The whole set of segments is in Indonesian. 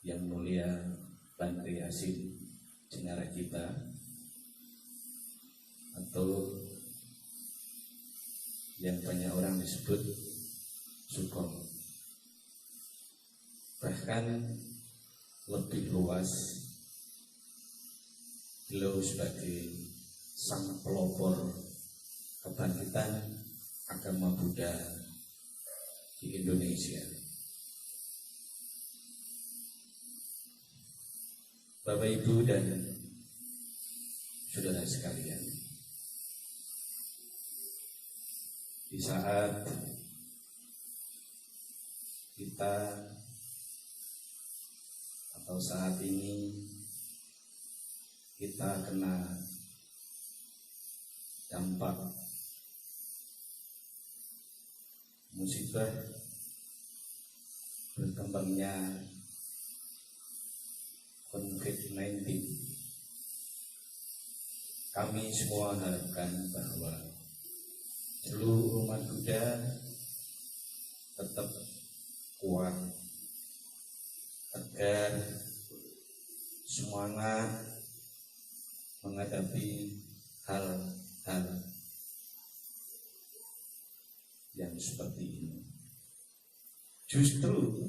yang mulia Bante Asin Jenara kita, atau yang banyak orang disebut Sugeng, bahkan lebih luas beliau sebagai sang pelopor kebangkitan agama Buddha di Indonesia. Bapak, Ibu, dan saudara sekalian, di saat kita atau saat ini kita kena dampak musibah berkembangnya COVID-19, kami semua harapkan bahwa seluruh umat Buddha tetap kuat, tegar, semangat menghadapi hal-hal yang seperti ini. Justru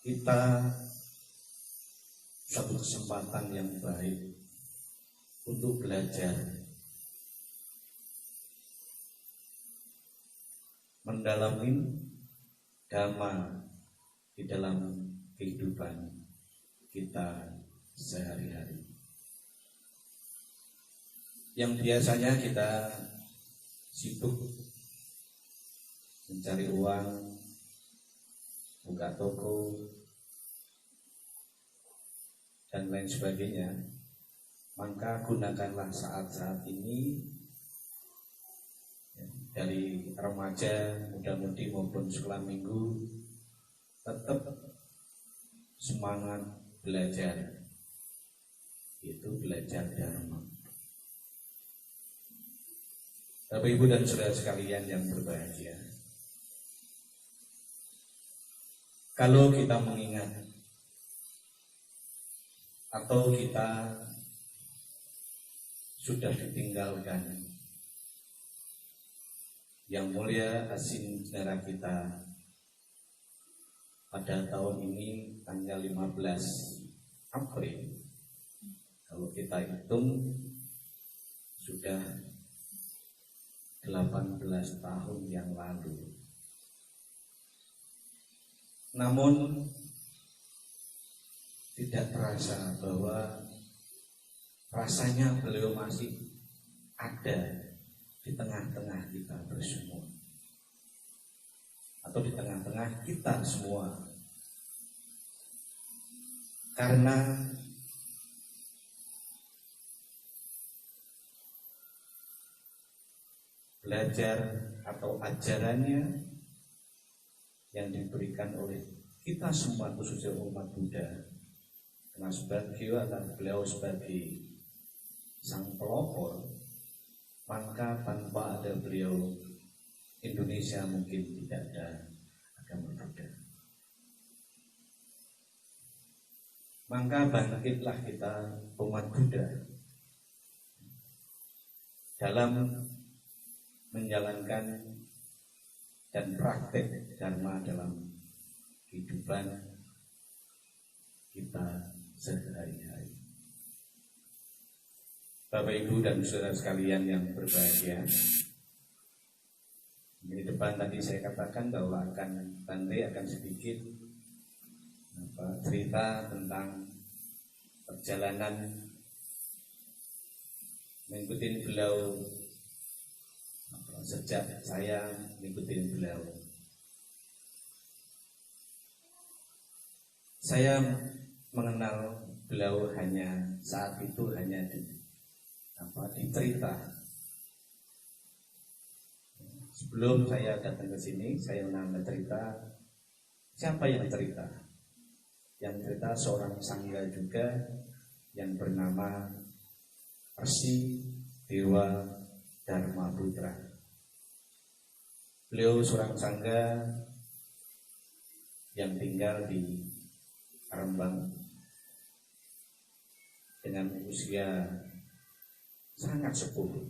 kita satu kesempatan yang baik untuk belajar mendalami dhamma di dalam kehidupan kita sehari-hari. Yang biasanya kita sibuk mencari uang, buka toko, dan lain sebagainya, maka gunakanlah saat-saat ini dari remaja, muda-mudi maupun sekolah minggu, tetap semangat belajar, itu belajar dharma. Bapak, Ibu, dan saudara sekalian yang berbahagia, kalau kita mengingat atau kita sudah ditinggalkan yang mulia Asin Jenara kita pada tahun ini tanggal 15 April, kalau kita hitung sudah 18 tahun yang lalu. Namun tidak terasa bahwa rasanya beliau masih ada di tengah-tengah kita bersemua, atau di tengah-tengah kita semua. Karena belajar atau ajarannya yang diberikan oleh kita semua, khususnya umat Buddha, karena beliau sebagai sang pelopor, maka tanpa ada beliau Indonesia mungkin tidak ada agama Buddha. Maka bangkitlah kita umat Buddha dalam menjalankan dan praktek dharma dalam kehidupan kita sehari-hari. Bapak, Ibu, dan saudara sekalian yang berbahagia, di depan tadi saya katakan bahwa Bante akan sedikit cerita tentang perjalanan mengikuti beliau sejak saya mengikuti beliau. Saya mengenal beliau hanya saat itu hanya di cerita. Sebelum saya datang ke sini, saya menambah cerita. Siapa yang cerita? Yang cerita seorang sangga juga yang bernama Persi Dewa Dharma Putra. Beliau seorang sangga yang tinggal di dengan usia sangat sepuh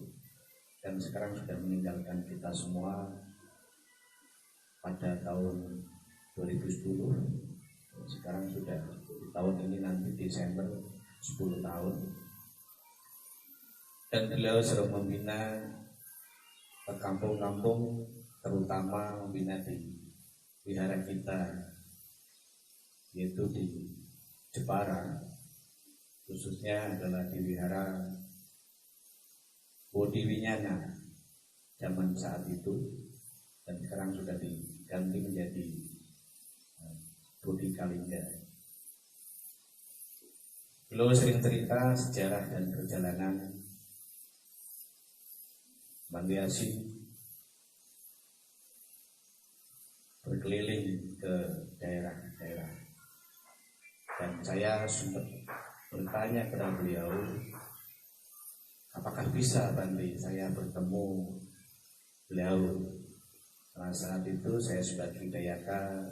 dan sekarang sudah meninggalkan kita semua pada tahun 2010. Sekarang sudah di tahun ini nanti Desember 10 tahun. Dan beliau sering membina ke kampung-kampung, terutama membina di wihara kita, yaitu di Jepara, khususnya adalah di wihara Bodhi Winyana zaman saat itu, dan sekarang sudah diganti menjadi Bodhi Kalingga. Beliau sering cerita sejarah dan perjalanan Bante Asin berkeliling ke daerah-daerah, dan saya sempat bertanya kepada beliau, apakah bisa Bante saya bertemu beliau? Karena saat itu saya sudah Tridayaka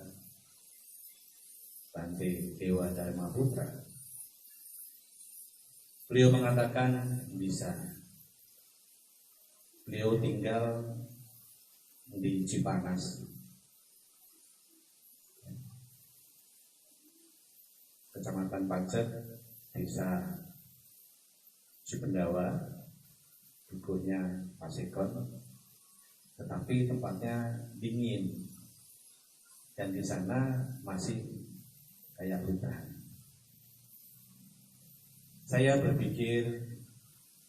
Bante Dewa Dharma Putra. Beliau mengatakan bisa. Beliau tinggal di Cipanas, Kecamatan Pacet, Desa Cipendawa, dukuhnya Pasekon, tetapi tempatnya dingin dan di sana masih kayak hutan. Saya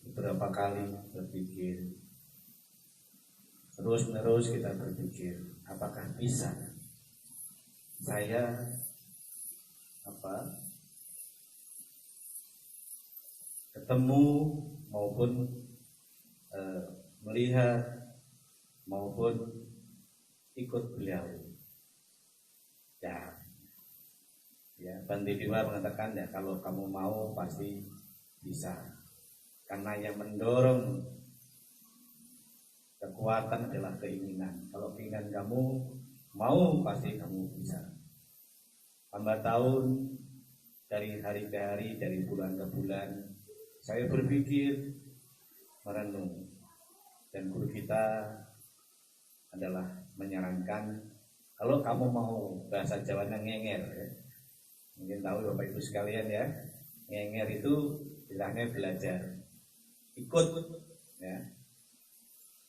beberapa kali berpikir, terus-menerus kita berpikir, apakah bisa saya ketemu maupun melihat maupun ikut beliau. Ya, Bante Dewa mengatakan, ya kalau kamu mau pasti bisa, karena yang mendorong kekuatan adalah keinginan. Kalau keinginan kamu mau, pasti kamu bisa. Tambah tahun, dari hari ke hari, dari bulan ke bulan, saya berpikir, merenung, dan guru kita adalah menyarankan, kalau kamu mau, bahasa Jawanya ngenger, ya. Mungkin tahu Bapak Ibu sekalian ya, ngenger itu bilangnya belajar, ikut, ya,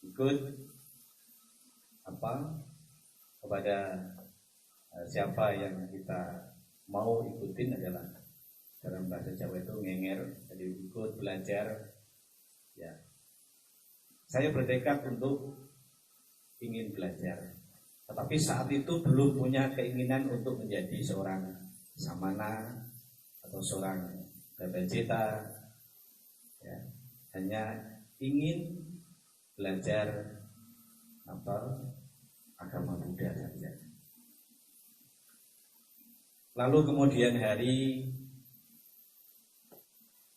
ikut kepada siapa yang kita mau ikutin adalah dalam bahasa Jawa itu ngenger, jadi ikut belajar. Ya, saya bertekad untuk ingin belajar, tetapi saat itu belum punya keinginan untuk menjadi seorang samana atau seorang babajita, ya, hanya ingin belajar agama Buddha saja. Lalu kemudian hari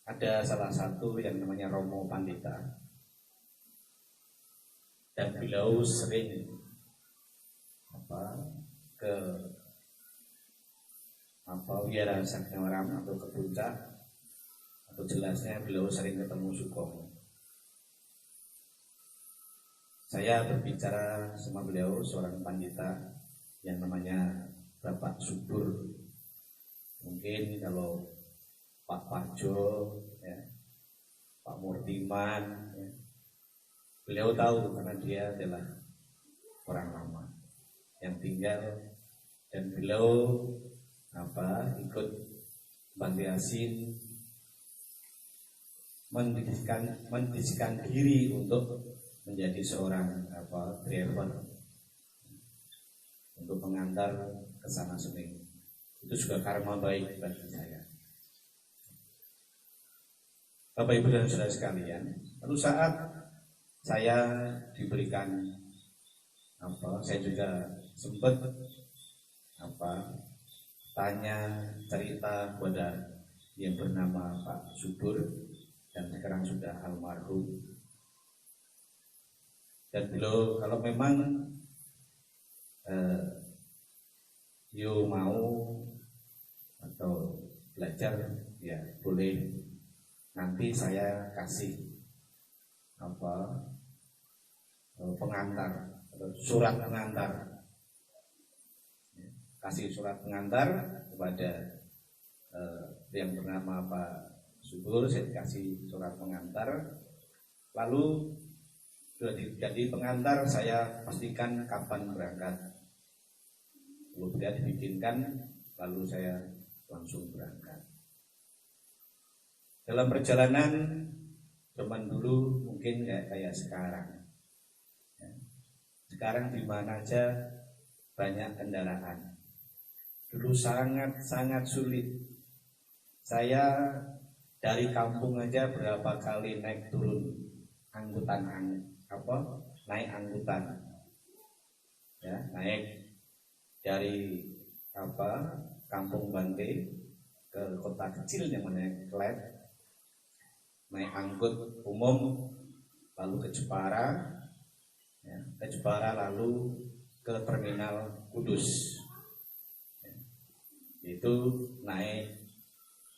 ada salah satu yang namanya Romo Pandita, dan beliau sering ke Wihara Sakyawaram atau ke puncak, atau jelasnya beliau sering ketemu Sukomo. Saya berbicara sama beliau, seorang pandita yang namanya Bapak Subur. Mungkin kalau Pak Parjo, ya, Pak Murtiman, ya, beliau tahu karena dia adalah orang lama yang tinggal, dan beliau ikut Bante Asin mendedikasikan diri untuk menjadi seorang driver untuk mengantar ke sana sini. Itu juga karma baik bagi saya. Bapak Ibu dan Saudara sekalian, lalu saat saya diberikan saya juga sempat tanya cerita kepada yang bernama Pak Subur dan sekarang sudah almarhum. Dan beliau kalau memang you mau atau belajar, ya boleh nanti saya kasih pengantar atau surat pengantar, kasih surat pengantar kepada yang bernama Pak Subur. Saya kasih surat pengantar, lalu sudah jadi pengantar saya pastikan kapan berangkat, lalu dia dibikinkan, lalu saya langsung berangkat. Dalam perjalanan zaman dulu mungkin kayak sekarang. Sekarang di mana aja banyak kendaraan. Dulu sangat sulit. Saya dari kampung aja berapa kali naik turun angkutan naik angkutan. Ya, naik dari Kampung Bante ke kota kecil yang namanya Klet, naik angkut umum, lalu ke Jepara, lalu ke terminal Kudus, itu naik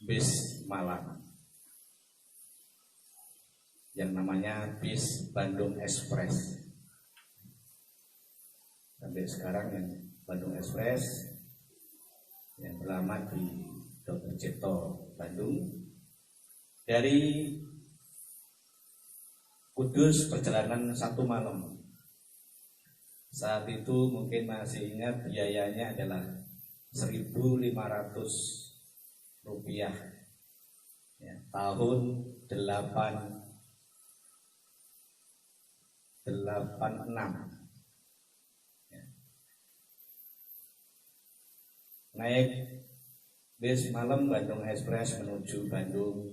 bis malam yang namanya bis Bandung Express. Sampai sekarang yang Bandung Express yang beralamat di Dr. Cipto Bandung, dari Kudus perjalanan 1 malam. Saat itu mungkin masih ingat biayanya adalah 1.500 rupiah, ya, tahun 86. Ya. Naik bis malam Bandung Express menuju Bandung,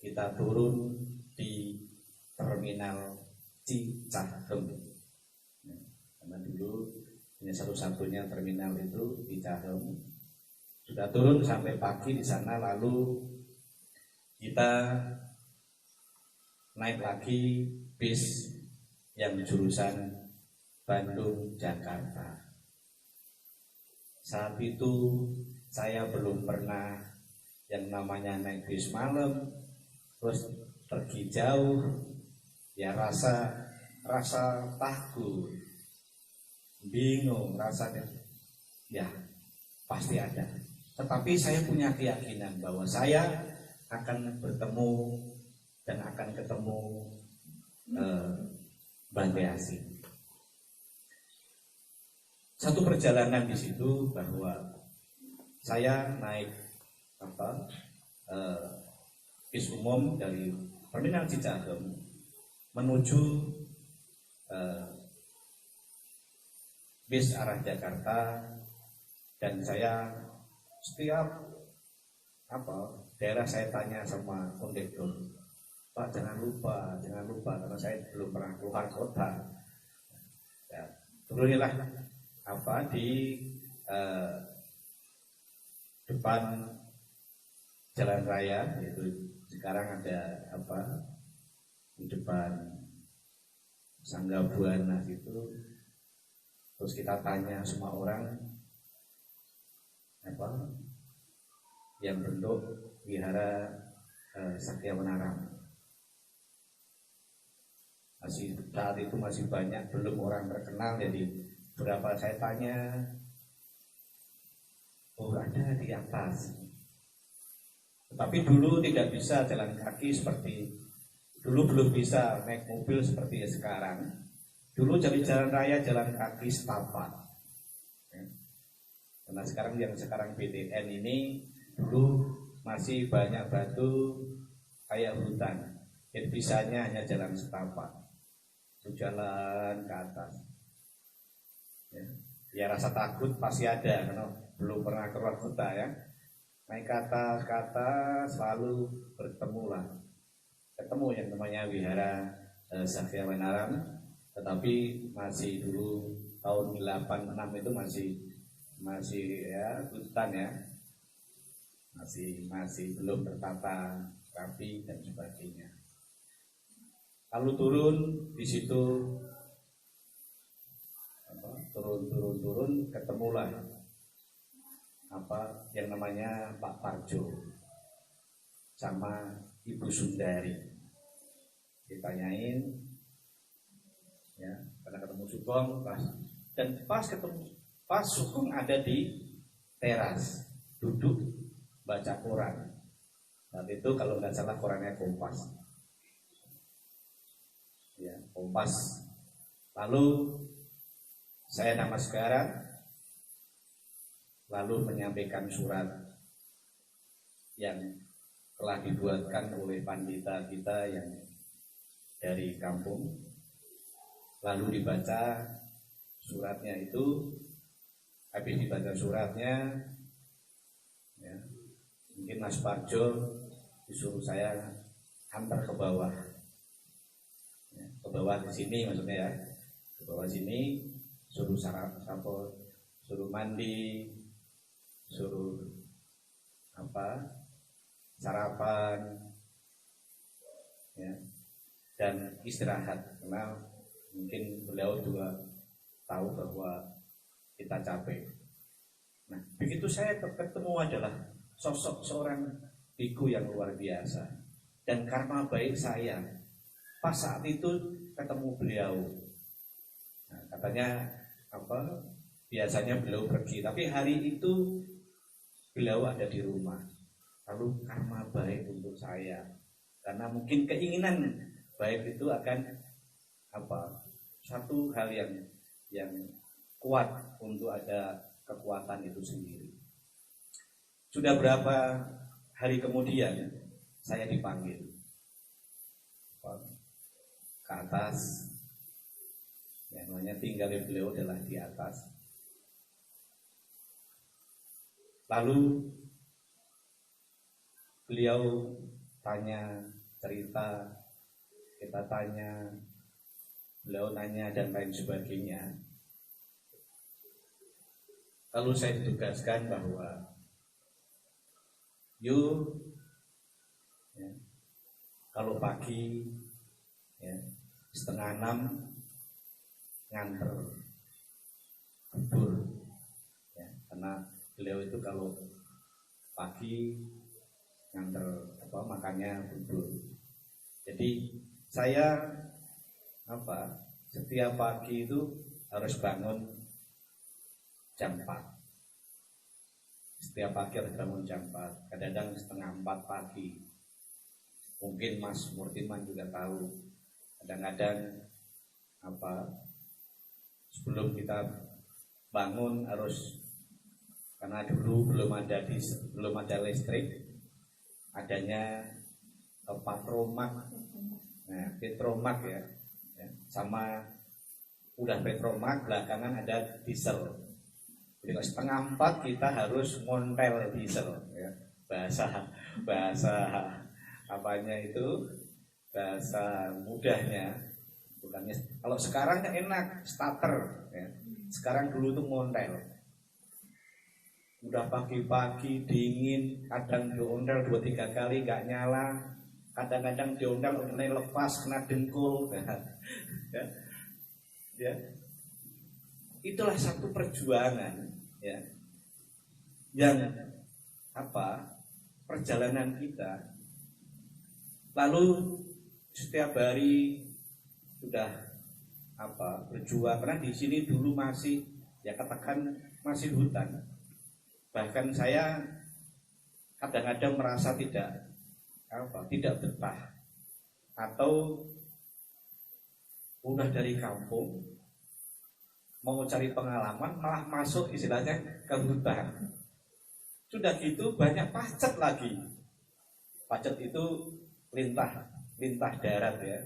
kita turun di terminal Cicahem. Ya, karena dulu hanya satu-satunya terminal itu di Cicahem. Sudah turun sampai pagi di sana, lalu kita naik lagi bis yang jurusan Bandung Jakarta. Saat itu saya belum pernah yang namanya naik bis malam, terus pergi jauh, ya rasa takut, bingung, rasanya ya pasti ada. Tetapi saya punya keyakinan bahwa saya akan bertemu dan akan ketemu Bante Asih. Satu perjalanan di situ bahwa saya naik bis umum dari terminal Cicahem menuju bis arah Jakarta, dan saya setiap daerah saya tanya sama kondektur, Pak jangan lupa karena saya belum pernah keluar kota. Ya, turunilah di depan jalan raya, yaitu sekarang ada di depan Sangga Buana situ. Terus kita tanya semua orang yang bentuk wihara Sakya Menaram. Saat itu masih banyak belum orang terkenal, jadi berapa saya tanya, ada di atas. Tetapi dulu tidak bisa jalan kaki seperti dulu, belum bisa naik mobil seperti sekarang. Dulu jadi jalan raya jalan kaki setapak. Karena sekarang BTN ini dulu masih banyak batu kayak hutan. Jadi bisanya hanya jalan setapak, jalan ke atas. Ya rasa takut pasti ada karena belum pernah keluar kota ya. Naik ke atas selalu ketemu yang namanya wihara Sakya Menaram. Tetapi masih dulu tahun 86 itu masih ya hutan ya, masih belum tertata rapi dan sebagainya. Lalu turun di situ, turun ketemulah yang namanya Pak Parjo. sama Ibu Sundari. Ditanyain, ya, karena ketemu Sugeng dan pas Sugeng ada di teras duduk baca koran. Saat itu kalau nggak salah korannya Kompas, ya, Kompas. Lalu saya namaskara, lalu menyampaikan surat yang telah dibuatkan oleh pandita kita yang dari kampung. Lalu dibaca suratnya itu. Habis dibaca suratnya, ya, mungkin Mas Parjo disuruh saya hantar ke bawah, ya, ke bawah ke sini maksudnya, ya, ke bawah sini, suruh suruh mandi, suruh sarapan, ya, dan istirahat, karena mungkin beliau juga tahu bahwa kita capek. Nah, begitu saya ketemu adalah sosok seorang biku yang luar biasa, dan karma baik saya pas saat itu ketemu beliau. Nah, katanya biasanya beliau pergi, tapi hari itu beliau ada di rumah. Lalu karma baik untuk saya, karena mungkin keinginan baik itu akan satu hal yang kuat untuk ada kekuatan itu sendiri. Sudah berapa hari kemudian saya dipanggil ke atas, yang namanya tinggal beliau adalah di atas. Lalu beliau tanya, cerita, kita tanya, beliau nanya dan lain sebagainya. Lalu saya ditugaskan bahwa ya, kalau pagi, ya, 5:30 nganter bubur, ya, karena beliau itu kalau pagi nganter makannya bubur. Jadi saya setiap pagi itu harus bangun jam 4. Setiap pagi harus bangun jam 4. Kadang-kadang 3:30 pagi. Mungkin Mas Murtiman juga tahu. Kadang-kadang sebelum kita bangun harus, karena dulu belum ada listrik, adanya Petromak. Nah, Petromak ya, sama udah Petromak, belakangan ada diesel. Jadi 3:30 kita harus ngontel diesel, ya. Bahasa apanya itu, bahasa mudahnya, bukannya kalau sekarang enak starter, ya. Sekarang dulu tuh ngontel. Udah pagi-pagi dingin, kadang diontel 2-3 kali nggak nyala, kadang-kadang diontel lepas kena dengkul, ya. Itulah satu perjuangan, ya, yang perjalanan kita. Lalu setiap hari sudah berjuang, karena di sini dulu masih, ya, katakan masih hutan. Bahkan saya kadang-kadang merasa tidak betah, atau udah dari kampung mau cari pengalaman malah masuk istilahnya ke hutan. Sudah gitu banyak pacet lagi. Pacet itu lintah darat, ya.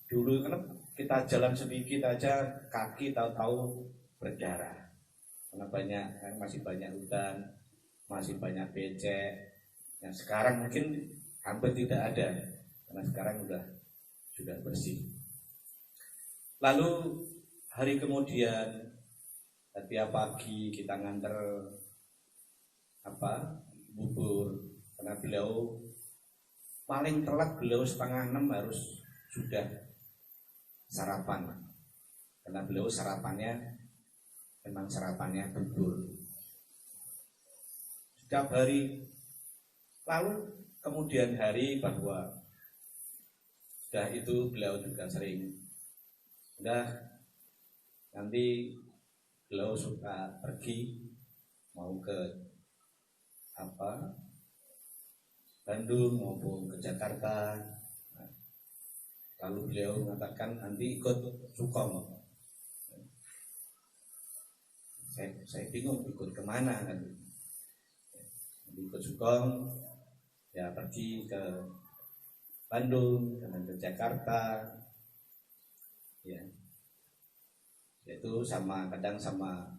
Dulu kan kita jalan sedikit aja kaki tahu-tahu berdarah. Karena masih banyak hutan, masih banyak becek. Nah, sekarang mungkin hampir tidak ada, karena sekarang sudah bersih. Lalu hari kemudian, setiap pagi kita nganter bubur, karena beliau paling telat beliau 5:30 harus sudah sarapan, karena beliau memang sarapannya bubur. Setiap hari Lalu kemudian hari bahwa sudah itu beliau juga sering, udah nanti beliau suka pergi mau ke Bandung maupun ke Jakarta. Lalu beliau mengatakan nanti ikut Sukong. Saya bingung ikut kemana kan? Ikut Sukong, ya pergi ke Bandung, kemudian ke Jakarta, ya, yaitu kadang sama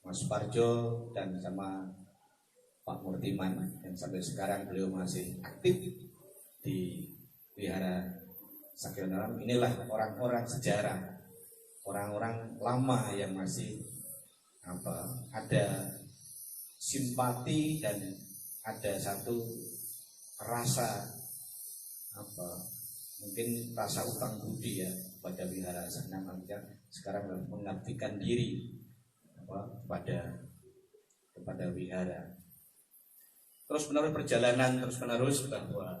Mas Parjo dan sama Pak Murtiman yang sampai sekarang beliau masih aktif di Wihara Sakya Dalam. Inilah orang-orang sejarah, orang-orang lama yang masih ada simpati dan ada satu rasa mungkin rasa utang budi ya pada Wihara Sakya sekarang mengabdikan diri kepada wihara. Terus menerus perjalanan bahwa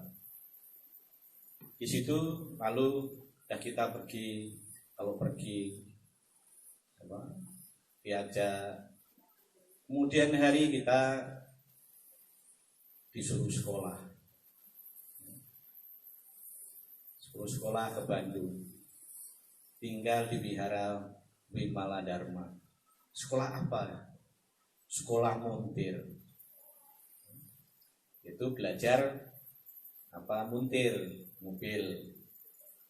di situ lalu kita pergi diajak. Kemudian hari kita disuruh sekolah ke Bandung, tinggal di Wihara Wimala Dharma. Sekolah apa? Sekolah montir. Itu belajar montir mobil.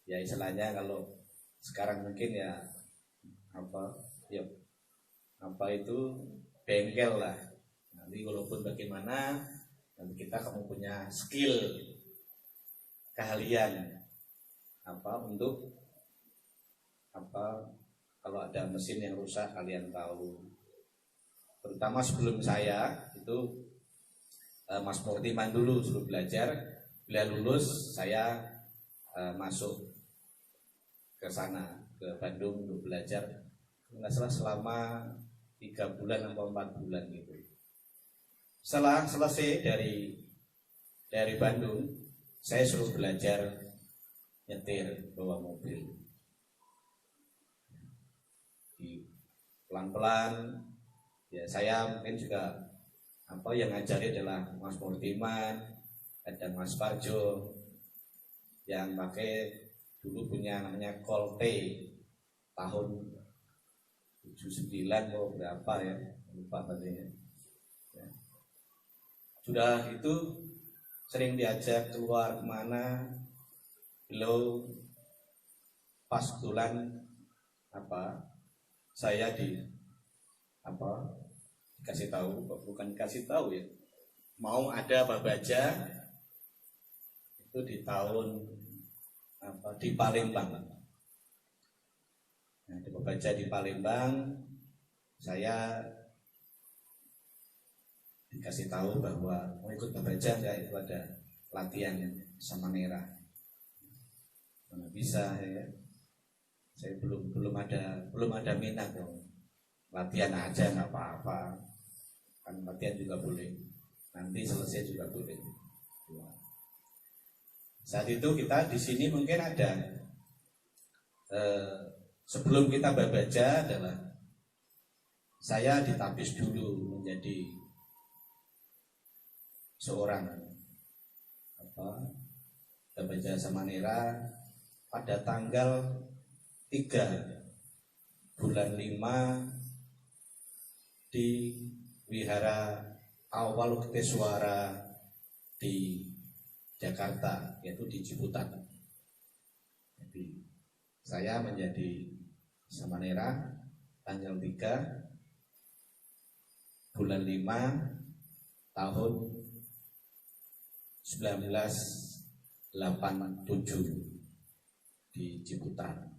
Ya istilahnya kalau sekarang mungkin ya itu bengkel lah. Nanti walaupun bagaimana, nanti kamu punya skill, keahlian untuk kalau ada mesin yang rusak kalian tahu. Terutama sebelum saya itu Mas Murtiman dulu suruh belajar, beliau lulus, saya masuk ke sana ke Bandung untuk belajar. Nggak salah selama 3 bulan atau 4 bulan gitu. Setelah selesai dari Bandung, saya suruh belajar nyetir bawa mobil. Pelan-pelan, ya saya mungkin juga yang ngajari adalah Mas Murtiman, ada Mas Parjo yang pakai dulu punya namanya Colte tahun 79 atau berapa ya, lupa katanya. Ya. Sudah itu sering diajak keluar kemana, beliau pas kebetulan saya dikasih tahu, bukan kasih tahu ya, mau ada Babaja itu di tahun di Palembang. Nah, di Babaja di Palembang, saya dikasih tahu bahwa mau ikut Babaja enggak, itu ada latihan sama Nera. Mana bisa ya. Saya belum ada minat dong. Latihan aja nggak apa-apa, kan latihan juga boleh, nanti selesai juga boleh. Saat itu kita di sini mungkin ada sebelum kita Babaja adalah saya ditapis dulu menjadi seorang Babaja Samanera pada tanggal 3 bulan 5 di Wihara Awalukiteswara di Jakarta, yaitu di Ciputat. Jadi saya menjadi Samanera tanggal 3 bulan 5 tahun 1987 di Ciputat.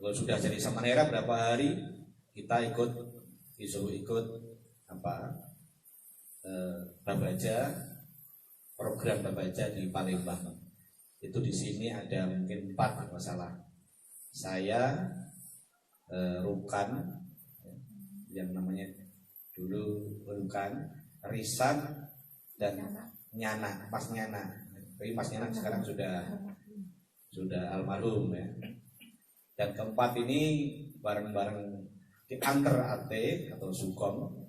Kalau sudah jadi Samanera berapa hari kita disuruh ikut Babaja, program Babaja di Palembang. Itu di sini ada mungkin 4 masalah. Saya Rukan, yang namanya dulu Rukan, Risan, dan Nyana, Mas Nyana. Tapi Mas Nyana sekarang sudah almarhum ya. Dan keempat ini bareng-bareng diantar AT atau Sukom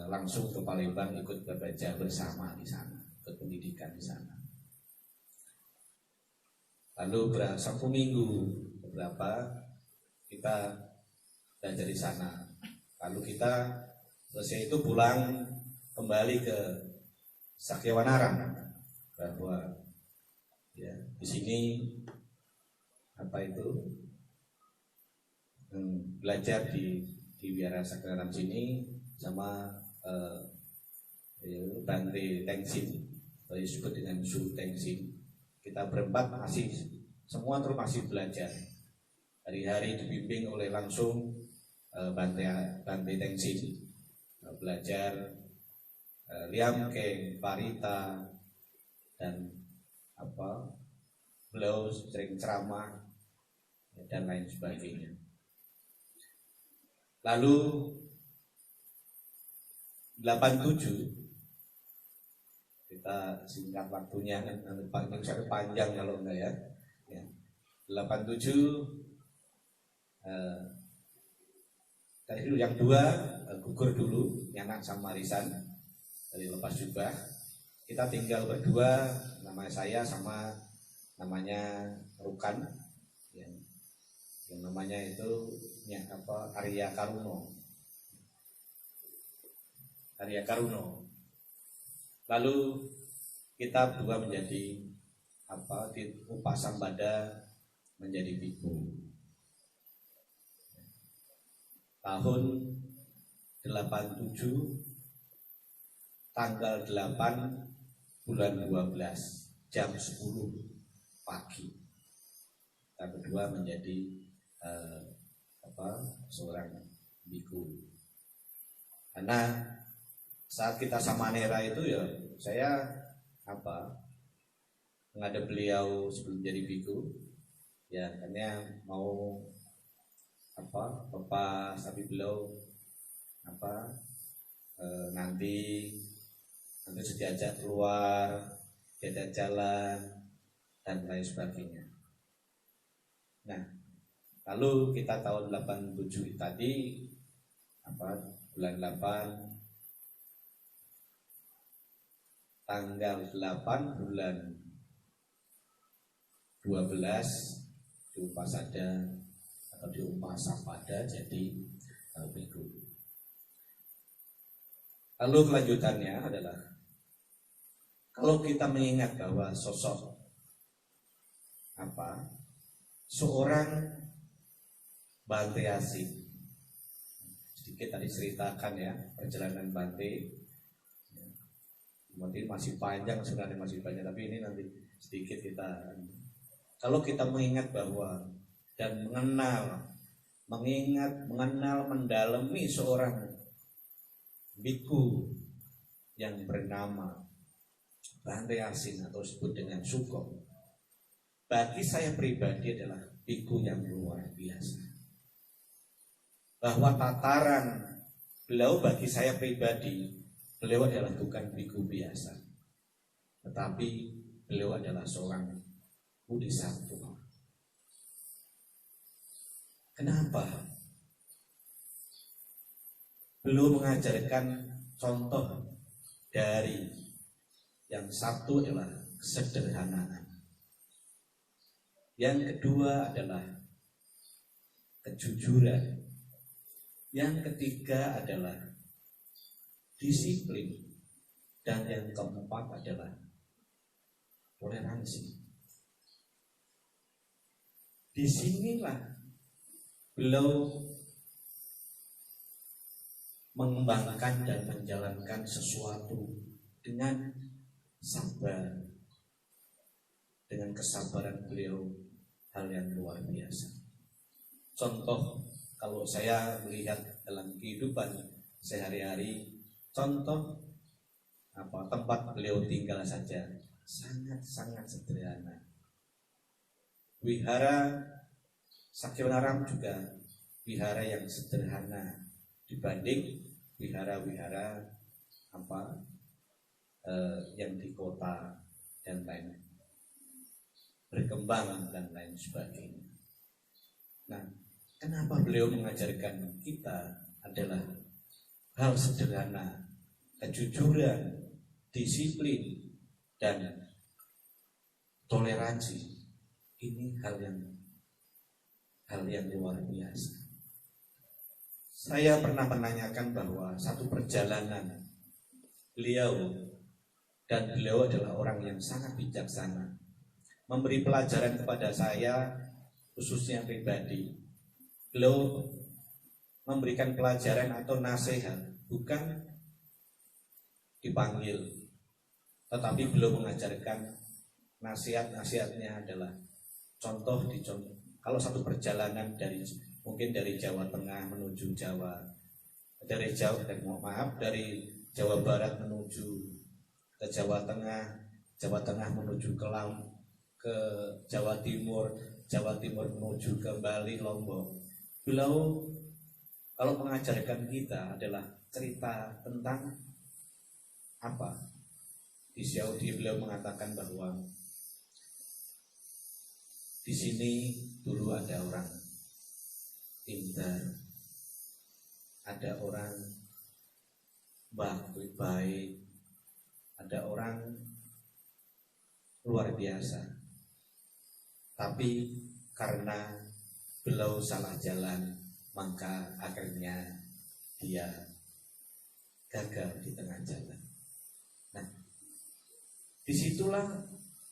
langsung ke Palembang ikut belajar bersama di sana, ikut pendidikan di sana. Lalu Sabtu Minggu beberapa kita belajar di sana. Lalu kita selesai itu pulang kembali ke Sakyawanara, bahwa ya di sini apa itu belajar di Wihara Sakyawanara sini sama Bante Tengsin, disebut dengan Su Tengsin. Kita berempat masih semua terus masih belajar. Hari-hari dibimbing oleh langsung Bante Tengsin, belajar Liam Keng, Parita dan beliau sering ceramah dan lain sebagainya. Lalu 87 kita singkat waktunya panjang kalau enggak ya. 87 tadi dulu yang dua gugur dulu Nyana sama Risan dari lepas jubah. Kita tinggal berdua, namanya saya sama namanya Rukan yang namanya itu Arya Karuno. Lalu kita berdua menjadi di Upasambada menjadi biku. Tahun 87 tanggal 8 bulan 12 jam 10 pagi kita berdua menjadi seorang biku. Karena saat kita sama Nera itu ya saya menghadap beliau sebelum jadi biku ya, karena mau lepas, tapi beliau nanti diajak keluar, diajak jalan dan lain sebagainya. Nah, lalu kita tahun 87 tadi bulan 8 tanggal 8 bulan 12 di Upasada atau di Upasapada jadi biku. Lalu kelanjutannya adalah kalau kita mengingat bahwa sosok seorang Bante Asih, sedikit tadi ceritakan ya perjalanan Bante, mungkin masih panjang sebenarnya, masih banyak, tapi ini nanti sedikit kita. Kalau kita mengingat bahwa dan mengenal mendalami seorang biku yang bernama Bante Asih atau disebut dengan Sukom, bagi saya pribadi adalah biku yang luar biasa. Bahwa tataran beliau bagi saya pribadi, beliau adalah bukan biku biasa, tetapi beliau adalah seorang bodhisattva. Kenapa? Beliau mengajarkan contoh dari yang satu adalah kesederhanaan, yang kedua adalah kejujuran, yang ketiga adalah disiplin, dan yang keempat adalah toleransi. Disinilah beliau mengembangkan dan menjalankan sesuatu dengan sabar, dengan kesabaran beliau, hal yang luar biasa. Contoh kalau saya melihat dalam kehidupan sehari-hari, contoh tempat beliau tinggal saja sangat-sangat sederhana. Wihara Sakyawanara juga wihara yang sederhana dibanding wihara-wihara yang di kota dan lain berkembang dan lain sebagainya. Nah, kenapa beliau mengajarkan kita adalah hal sederhana, kejujuran, disiplin, dan toleransi. Ini hal yang luar biasa. Saya pernah menanyakan bahwa satu perjalanan beliau adalah orang yang sangat bijaksana, memberi pelajaran kepada saya khususnya pribadi. Beliau memberikan pelajaran atau nasihat bukan dipanggil, tetapi beliau mengajarkan nasihatnya adalah contoh. Kalau satu perjalanan dari Jawa Tengah menuju Jawa, dari Jawa Barat menuju ke Jawa Tengah menuju ke Jawa Timur menuju ke Bali, Lombok. Beliau kalau mengajarkan kita adalah cerita tentang apa? Di Saudi beliau mengatakan bahwa di sini dulu ada orang pintar, ada orang baik, ada orang luar biasa. Tapi karena beliau salah jalan, maka akhirnya dia gagal di tengah jalan. Nah, disitulah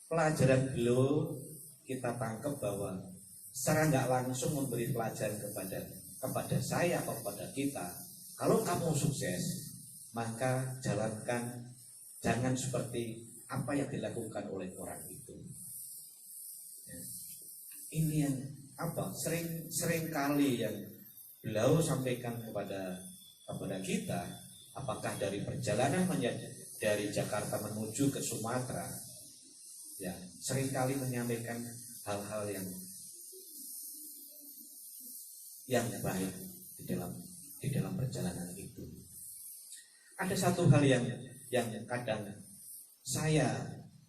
pelajaran beliau kita tangkap bahwa secara nggak langsung memberi pelajaran kepada saya atau kepada kita. Kalau kamu sukses, maka jalankan, jangan seperti apa yang dilakukan oleh orang itu. Ya. Ini yang sering kali yang beliau sampaikan kepada kita, apakah dari perjalanan dari Jakarta menuju ke Sumatera, ya sering kali menyampaikan hal-hal yang baik di dalam perjalanan itu. Ada satu hal yang kadang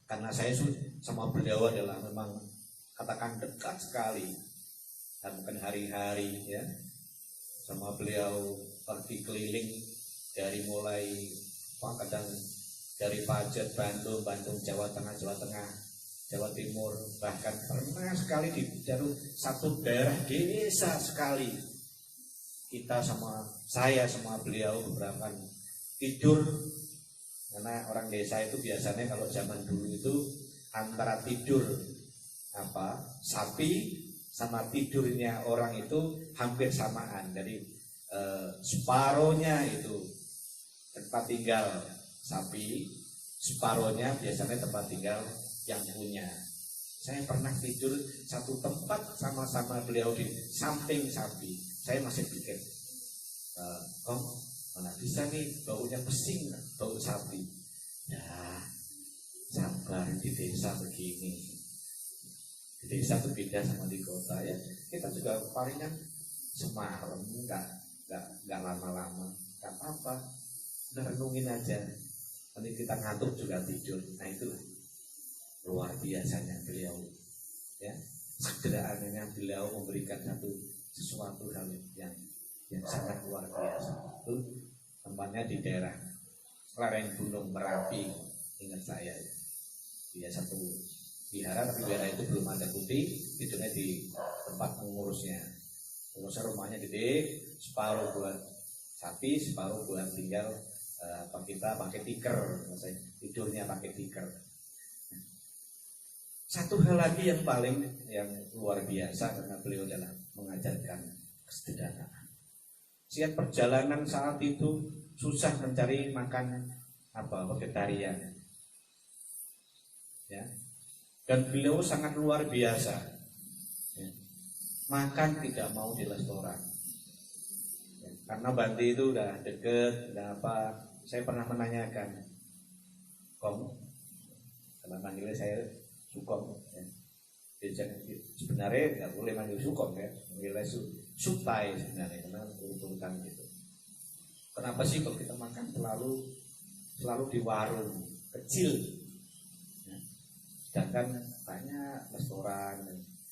karena saya sama beliau adalah memang katakan dekat sekali, dan bukan hari-hari ya, sama beliau pergi keliling dari mulai kadang dari Pajat, Bandung, Jawa Tengah, Jawa Timur, bahkan pernah sekali di satu daerah desa sekali saya sama beliau beberapa tidur, karena orang desa itu biasanya kalau zaman dulu itu antara tidur sapi sama tidurnya orang itu hampir samaan. Jadi separohnya itu tempat tinggal sapi, separohnya biasanya tempat tinggal yang punya. Saya pernah tidur satu tempat sama-sama beliau di samping sapi. Saya masih pikir, mana bisa nih baunya pesing, bau sapi. Ya, sabar, di desa begini. Di desa itu beda sama di kota ya. Kita juga palingan semalam, nggak lama-lama, nggak apa-apa. Udah renungin aja. Nanti kita ngantuk juga tidur. Nah itu luar biasanya beliau. Ya, sederhananya beliau memberikan sesuatu hal yang sangat luar biasa. Itu tempatnya di daerah lereng Gunung Merapi, ingat saya. Dia satu wihara, tapi wihara itu belum ada putih, tidurnya di tempat pengurusnya rumahnya gede, separuh buat sapi, separuh buat tinggal kita pakai tikar, tidurnya pakai tikar. Satu hal lagi yang luar biasa karena beliau adalah mengajarkan kesederhanaan. Siap perjalanan saat itu susah mencari makan vegetarian, ya. Dan beliau sangat luar biasa, ya. Makan tidak mau di restoran, ya. Karena Banti itu udah deket, saya pernah menanyakan, karena panggilnya saya Sukom, ya. Sebenarnya nggak boleh manggil Sukom ya, manggilnya Sutai sebenarnya, karena urutan gitu. Kenapa sih kalau kita makan selalu di warung? kecil, ya. Sedangkan banyak restoran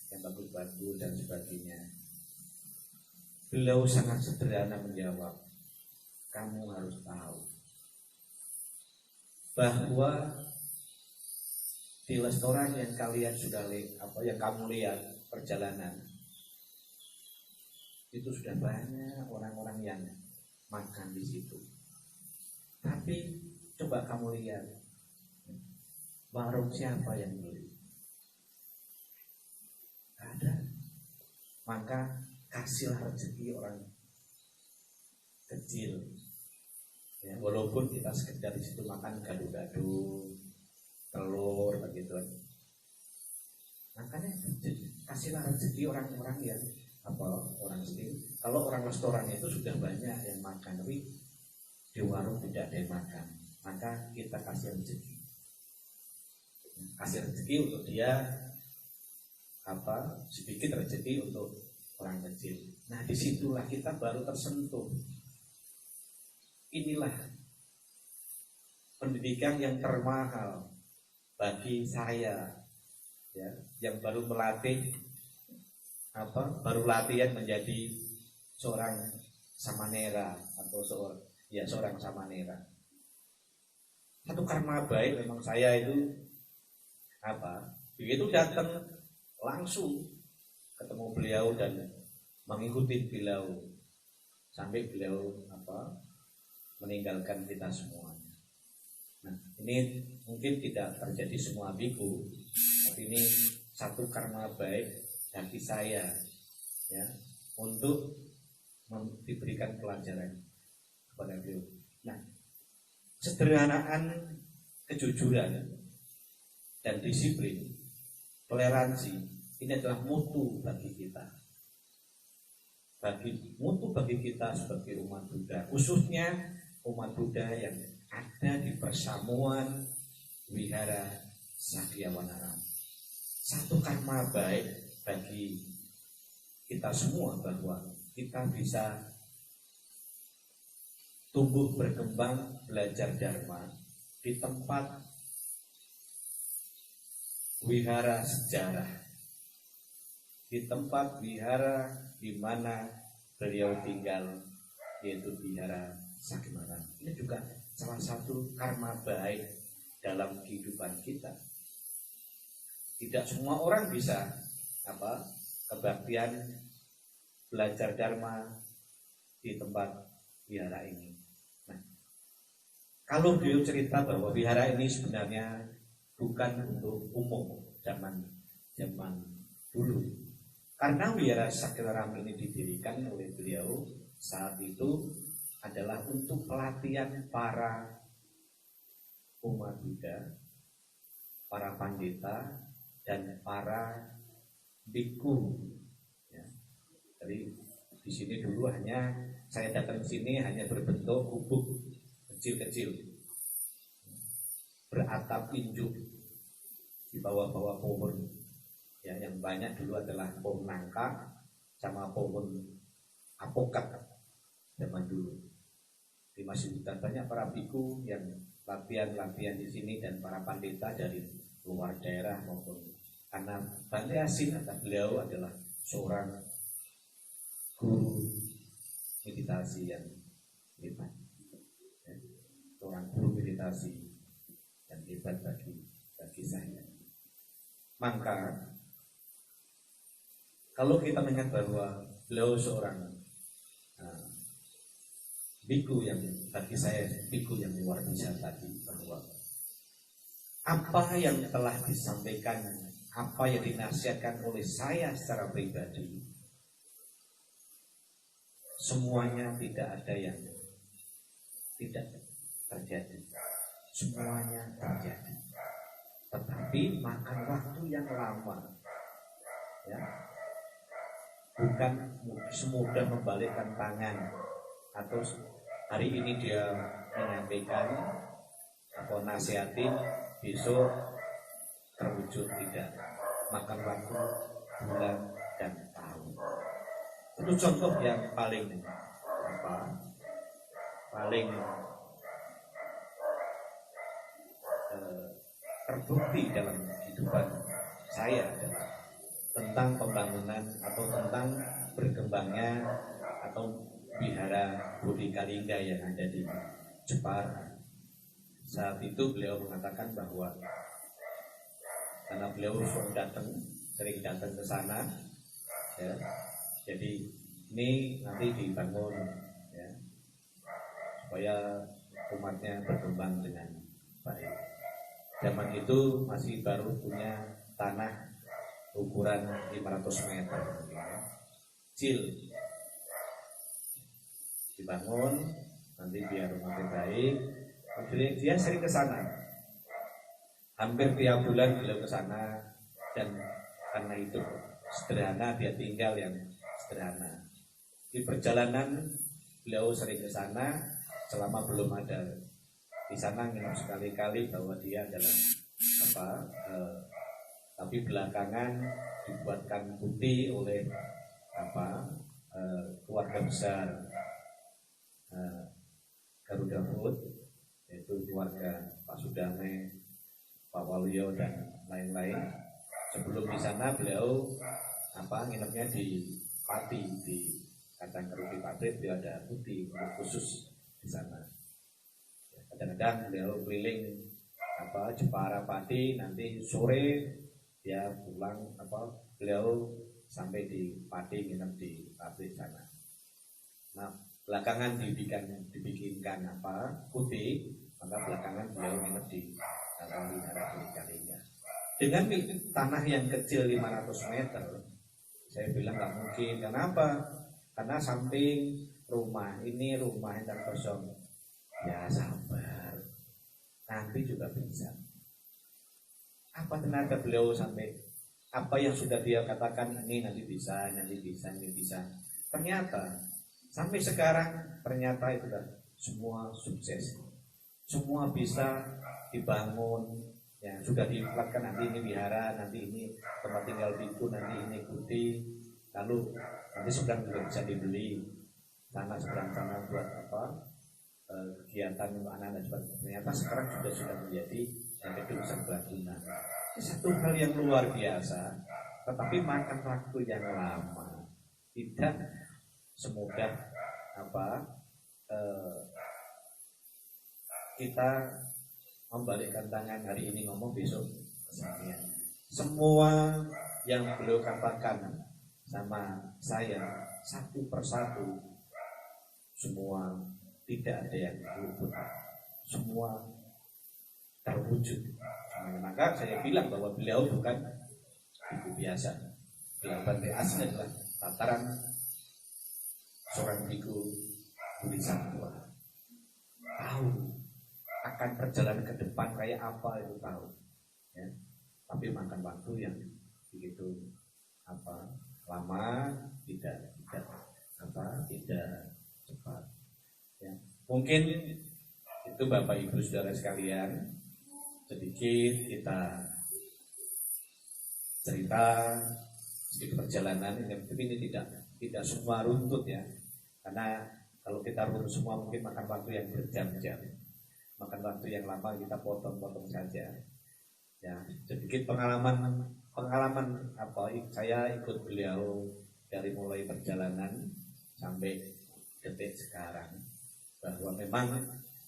yang bagus-bagus dan sebagainya. Beliau sangat sederhana menjawab, kamu harus tahu bahwa di restoran yang kalian sudah yang kamu lihat perjalanan itu sudah banyak orang-orang yang makan di situ. Tapi coba kamu lihat warung siapa yang beli? Ada. Maka kasihlah rezeki orang kecil. Ya, walaupun kita sekedar di situ makan gado-gado, telur begitu. Makanya kasihlah rezeki orang-orang yang orang sendiri. Kalau orang restoran itu sudah banyak yang makan, tapi di warung tidak ada yang makan, maka kita kasih rezeki. Kasih rezeki untuk dia sedikit rezeki untuk orang kecil. Nah, disitulah kita baru tersentuh. Inilah pendidikan yang termahal bagi saya, ya, yang baru melatih baru latihan menjadi seorang samanera atau seorang samanera. Satu karma baik memang saya itu begitu datang langsung ketemu beliau dan mengikuti beliau sampai beliau meninggalkan kita semuanya. Nah, ini mungkin tidak terjadi semua biku, tapi ini satu karma baik bagi saya, ya, untuk diberikan pelajaran kepada beliau. Nah, sederhanaan, kejujuran dan disiplin, toleransi, ini adalah mutu bagi kita. Bagi kita sebagai umat Buddha, khususnya umat Buddha yang ada di persamuan Wihara Sakyawanarama. Satu karma baik bagi kita semua bahwa kita bisa tumbuh berkembang belajar Dharma di tempat wihara sejarah, di tempat wihara di mana beliau tinggal, yaitu wihara Sakyawanarama. Ini juga salah satu karma baik dalam kehidupan kita. Tidak semua orang bisa kebaktian belajar Dharma di tempat wihara ini. Nah, kalau beliau cerita bahwa wihara ini sebenarnya bukan untuk umum zaman dulu, karena wihara Sakyawanarama ini didirikan oleh beliau saat itu adalah untuk pelatihan para umat Buddha, para pandita dan para biku. Ya. Jadi di sini dulu saya datang ke sini hanya berbentuk gubuk kecil-kecil, beratap injuk di bawah-bawah pohon. Ya, yang banyak dulu adalah pohon nangka sama pohon apokat zaman dulu. Di masih hutan banyak para biku yang latihan di sini dan para pandita dari luar daerah maupun karena Bante Asin kata beliau adalah seorang guru meditasi yang hebat, ya, seorang guru meditasi yang hebat bagi saya. Maka kalau kita mengingat bahwa beliau seorang biku yang bagi saya biku yang luar biasa tadi, bahwa apa yang telah disampaikan, apa yang dinasihatkan oleh saya secara pribadi, semuanya tidak ada yang tidak terjadi, semuanya terjadi, tetapi makan waktu yang lama, ya, bukan semudah membalikkan tangan atau hari ini dia menyampaikan atau nasihatin, besok terwujud tidak, makan waktu bulan dan tahun. Itu contoh yang paling terbukti dalam kehidupan saya adalah tentang pembangunan atau tentang berkembangnya atau wihara Budi Kalingga yang ada di Jepara. Saat itu beliau mengatakan bahwa karena beliau sering datang ke sana, ya, jadi ini nanti dibangun, ya, supaya umatnya berkembang dengan baik. Zaman itu masih baru punya tanah ukuran 500 meter, ya, kecil, dibangun nanti biar umatnya baik. Dia sering ke sana, hampir tiap bulan beliau ke sana, dan karena itu sederhana, dia tinggal yang sederhana. Di perjalanan beliau sering ke sana selama belum ada di sana nginep sekali-kali bahwa dia adalah tapi belakangan dibuatkan putih oleh keluarga besar Garuda Food, yaitu keluarga Pak Sudame, Pak Waluyo dan lain-lain. Sebelum di sana beliau nginepnya di Pati, di kacang keruti pabrik. Beliau ada putih khusus di sana. Kadang-kadang beliau keliling Jepara, Pati, nanti sore dia pulang beliau sampai di Pati, nginep di pabrik sana. Nah, belakangan dibikinkan putih, maka belakangan beliau nginep di wihara Budi Kalingga. Dengan tanah yang kecil 500 meter, saya bilang nggak mungkin. Kenapa? Karena samping rumah ini rumah yang kosong. Ya sabar, nanti juga bisa. Apa tenaga beliau sampai apa yang sudah dia katakan ini nanti bisa, nanti bisa, nanti bisa. Ternyata sampai sekarang ternyata itu semua sukses, semua bisa dibangun. Ya, sudah diiklankan nanti ini wihara, nanti ini tempat tinggal biku, nanti ini putih, lalu nanti seberang juga bisa dibeli tanah seberang sana buat kegiatan untuk anak-anak sebagainya. Ternyata sekarang sudah menjadi gedung serbaguna. Ini satu hal yang luar biasa, tetapi makan waktu yang lama, tidak semudah kita membalikkan tangan hari ini ngomong besok kesalahan. Semua yang beliau katakan sama saya satu persatu, semua tidak ada yang luput, semua terwujud. Maka saya bilang bahwa beliau bukan biku biasa. Beliau Bante asli adalah tataran seorang biku Budi Satwa. Tahu akan perjalanan ke depan kayak apa itu tahu, ya. Tapi makan waktu yang begitu lama, tidak cepat, ya. Mungkin itu Bapak Ibu Saudara sekalian, sedikit kita cerita sedikit perjalanan ini. Tapi ini tidak semua runtut, ya, karena kalau kita runut semua mungkin makan waktu yang berjam-jam. Makan waktu yang lama kita potong-potong saja. Ya, sedikit pengalaman saya ikut beliau dari mulai perjalanan sampai detik sekarang, bahwa memang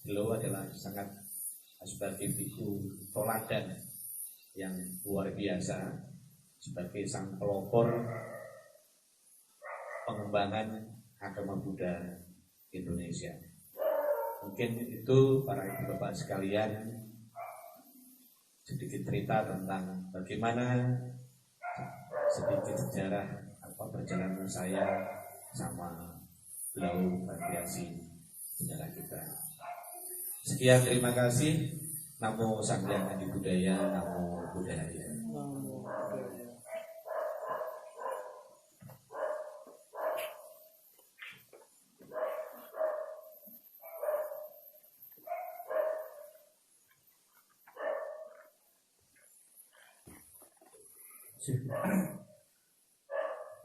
beliau adalah sangat sebagai biku toladan yang luar biasa, sebagai sang pelopor pengembangan agama Buddha Indonesia. Mungkin itu para ibu bapak sekalian, sedikit cerita tentang bagaimana sedikit sejarah perjalanan saya sama beliau Batiasi saudara kita. Sekian, terima kasih. Namo Sang Hyang Adi Budaya, Namo Buddhaya.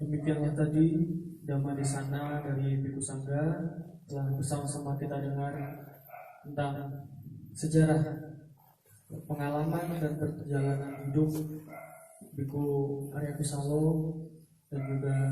Demikiannya tadi Dhamma di sana dari Biku Sangga telah bersama-sama kita dengar tentang sejarah pengalaman dan perjalanan hidup Biku Arya Pisalo dan juga